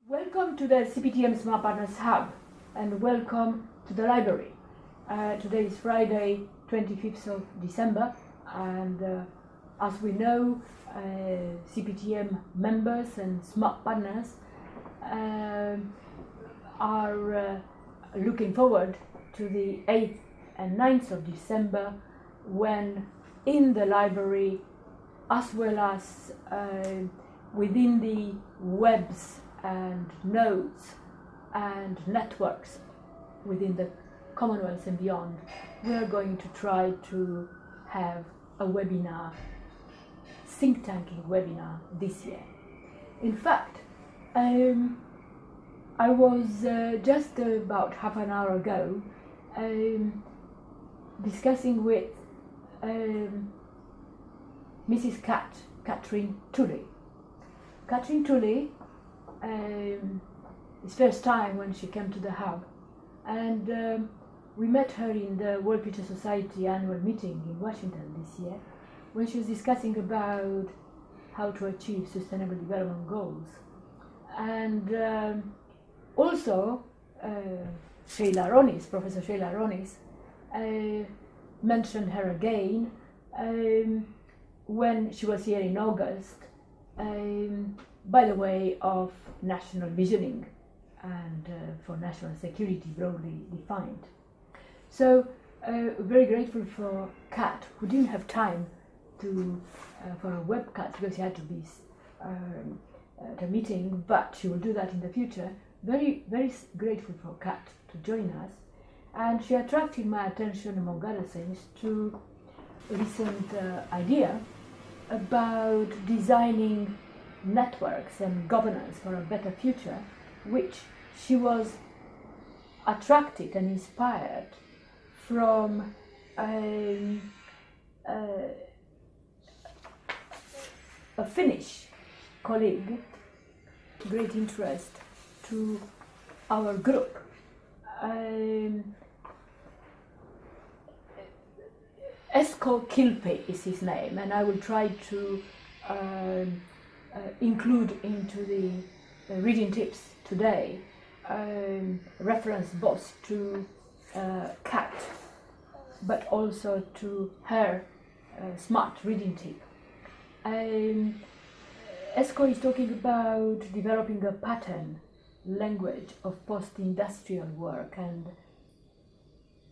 Welcome to the CPTM Smart Partners Hub and welcome to the library. Today is Friday, 25th of December, and as we know, CPTM members and Smart Partners are looking forward to the 8th and 9th of December, when in the library, as well as within the webs and nodes and networks within the Commonwealth and beyond, we are going to try to have a webinar, think tanking webinar this year. In fact, I was just about half an hour ago discussing with Mrs. Catherine Tully. Catherine Tully, it's first time when she came to the hub, and we met her in the World Future Society annual meeting in Washington this year, when she was discussing about how to achieve sustainable development goals. And also Sheila Ronis, Professor Sheila Ronis, mentioned her again when she was here in August, by the way of national visioning and for national security broadly defined. So very grateful for Kat, who didn't have time to for a webcast because she had to be at a meeting, but she will do that in the future. Very grateful for Kat to join us, and she attracted my attention, among other things, to a recent idea about designing networks and governance for a better future, which she was attracted and inspired from a Finnish colleague, great interest to our group. Esko Kilpi is his name, and I will try to include into the reading tips today reference both to Kat, but also to her smart reading tip. Esko is talking about developing a pattern language of post-industrial work and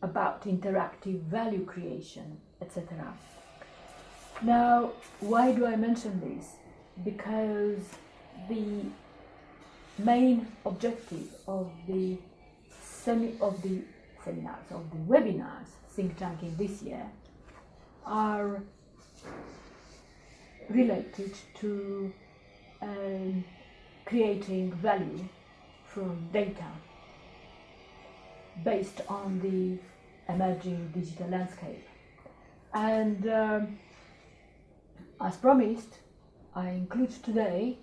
about interactive value creation, etc. Now, why do I mention this? Because the main objective of the webinars think tanking this year are related to creating value from data based on the emerging digital landscape. And as promised, I include today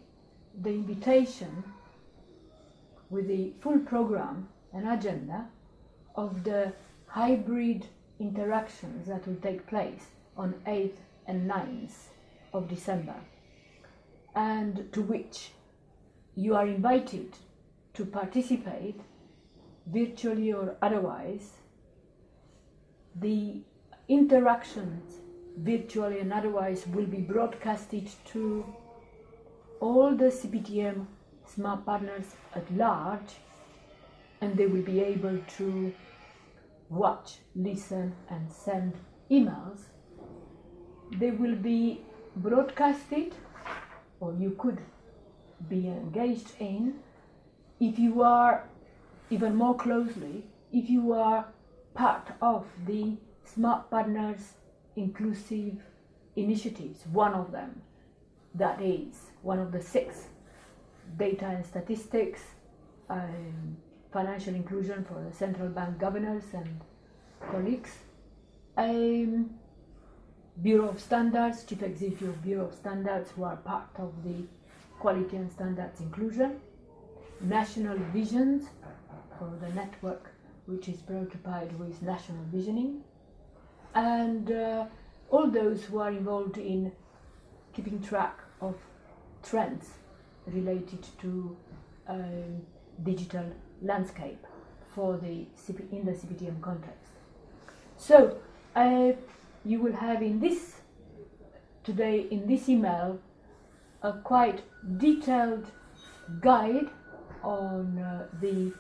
the invitation with the full program and agenda of the hybrid interactions that will take place on 8th and 9th of December, and to which you are invited to participate virtually or otherwise. The interactions, virtually and otherwise, will be broadcasted to all the CPTM Smart Partners at large, and they will be able to watch, listen and send emails. They will be broadcasted, or you could be engaged in, if you are even more closely, if you are part of the Smart Partners inclusive initiatives, one of them, that is one of the 6, data and statistics, financial inclusion for the central bank governors and colleagues, Bureau of Standards, Chief Executive of Bureau of Standards, who are part of the quality and standards inclusion, national visions for the network which is preoccupied with national visioning, and all those who are involved in keeping track of trends related to digital landscape for in the CPTM context. So you will have in this email a quite detailed guide on the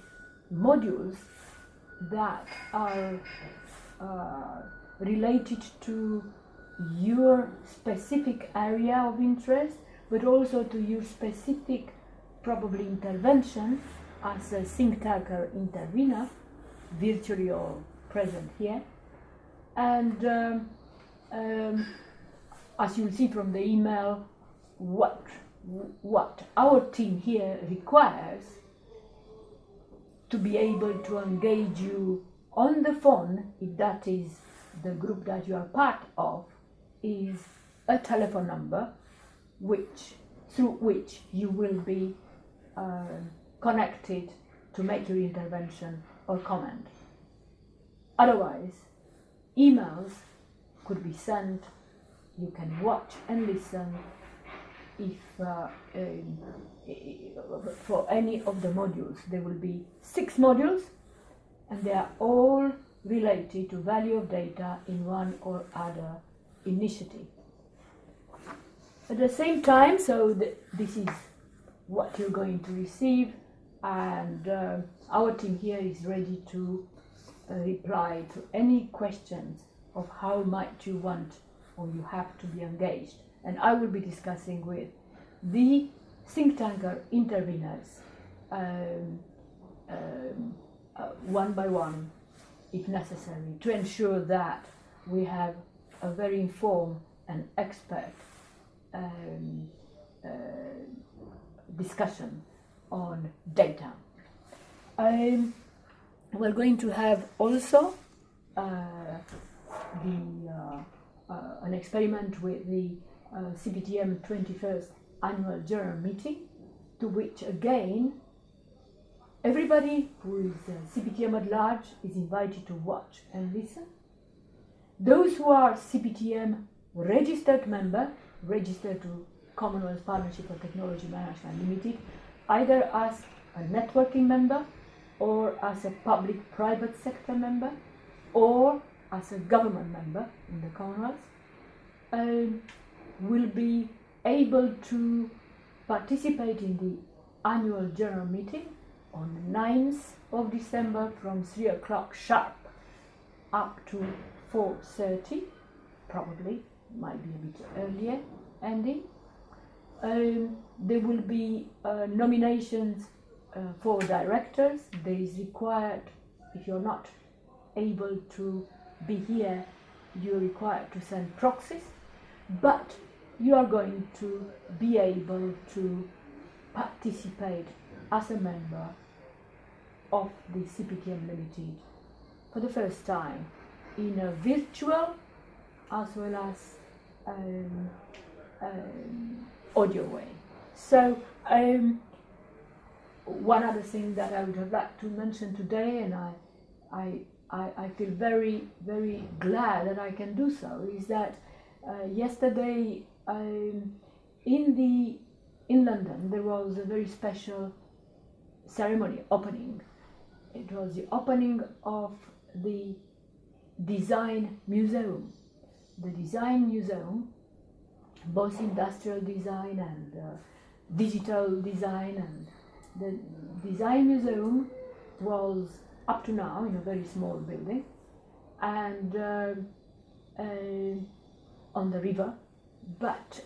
modules that are related to your specific area of interest, but also to your specific probably intervention as a think tanker intervener, virtually or present here. And as you'll see from the email, what our team here requires to be able to engage you on the phone, if that is the group that you are part of, is a telephone number through which you will be connected to make your intervention or comment. Otherwise, emails could be sent, you can watch and listen for any of the modules. There will be 6 modules, and they are all related to value of data in one or other initiative. At the same time, so this is what you're going to receive, and our team here is ready to reply to any questions of how might you want or you have to be engaged. And I will be discussing with the think tanker interveners one by one, if necessary, to ensure that we have a very informed and expert discussion on data. We're going to have also an experiment with the CPTM 21st annual general meeting, to which again everybody who is CPTM at large is invited to watch and listen. Those who are CPTM registered member, registered to Commonwealth Partnership for Technology Management Limited, either as a networking member or as a public-private sector member or as a government member in the Commonwealth, will be able to participate in the annual general meeting on the 9th of December from 3 o'clock sharp up to 4:30, probably, might be a bit earlier ending. There will be nominations for directors. There is required, if you're not able to be here, you're required to send proxies, but you are going to be able to participate as a member of the CPTM Limited for the first time in a virtual as well as audio way. So one other thing that I would have liked to mention today, and I feel very, very glad that I can do so, is that yesterday in London there was a very special ceremony opening. It was the opening of the Design Museum. The Design Museum, both industrial design and digital design, and the Design Museum was up to now in a very small building and on the river, but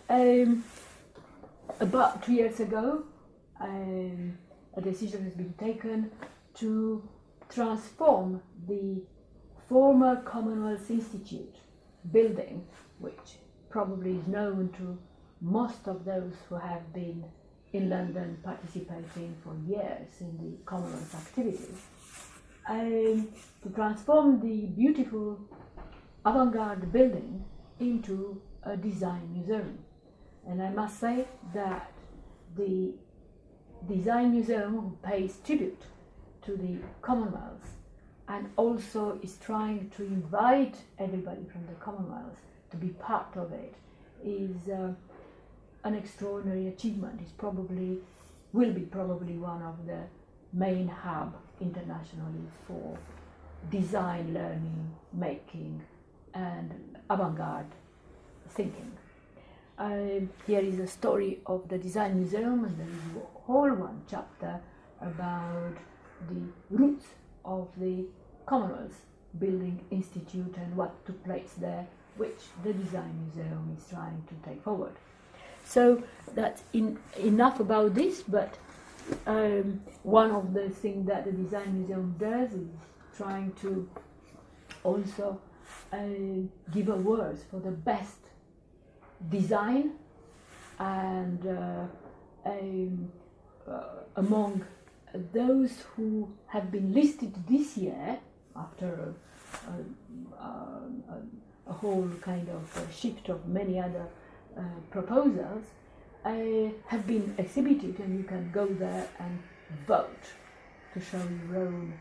about 2 years ago a decision has been taken to transform the former Commonwealth Institute building, which probably is known to most of those who have been in London participating for years in the Commonwealth activities, to transform the beautiful avant-garde building into a design museum. And I must say that the Design Museum pays tribute to the Commonwealth and also is trying to invite everybody from the Commonwealth to be part of it, is an extraordinary achievement. It's probably will be probably one of the main hub internationally for design, learning, making, and avant-garde thinking. Here is a story of the Design Museum, and there is a whole one chapter about the roots of the Commonwealth Building Institute and what took place there, which the Design Museum is trying to take forward. So that's enough about this, but one of the things that the Design Museum does is trying to also give awards for the best design, and among those who have been listed this year, after a whole kind of shift of many other proposals, have been exhibited, and you can go there and vote to show your own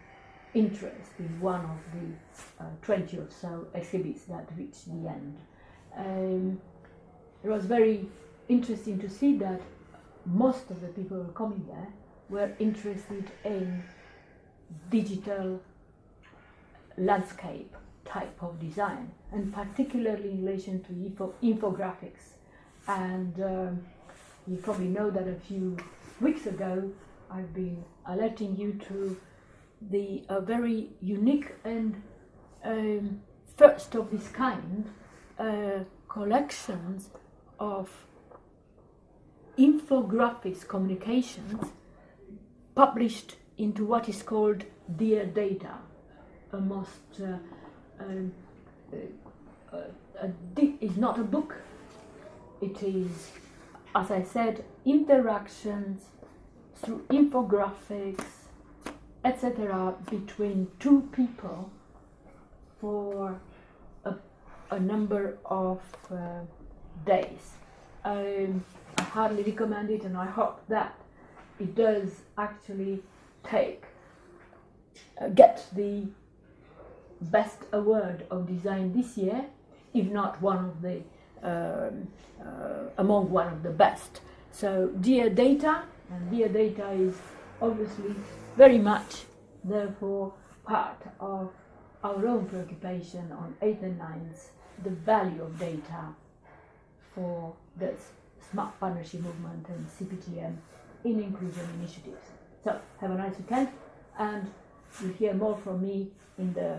interest in one of the 20 or so exhibits that reached the end. It was very interesting to see that most of the people who were coming there were interested in digital landscape type of design, and particularly in relation to infographics. And you probably know that a few weeks ago I've been alerting you to the very unique and first of this kind collections of infographics communications published into what is called Dear Data, a most it's not a book, it is, as I said, interactions through infographics, etc., between two people for a number of days. I hardly recommend it, and I hope that it does actually get the best award of design this year, if not one of the among one of the best. So Dear Data, and Dear Data is obviously very much therefore part of our own preoccupation on 8th and 9th, the value of data for the Smart Partnership Movement and CPTM in inclusion initiatives. So have a nice weekend, and you'll hear more from me in the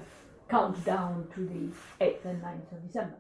countdown to the 8th and 9th of December.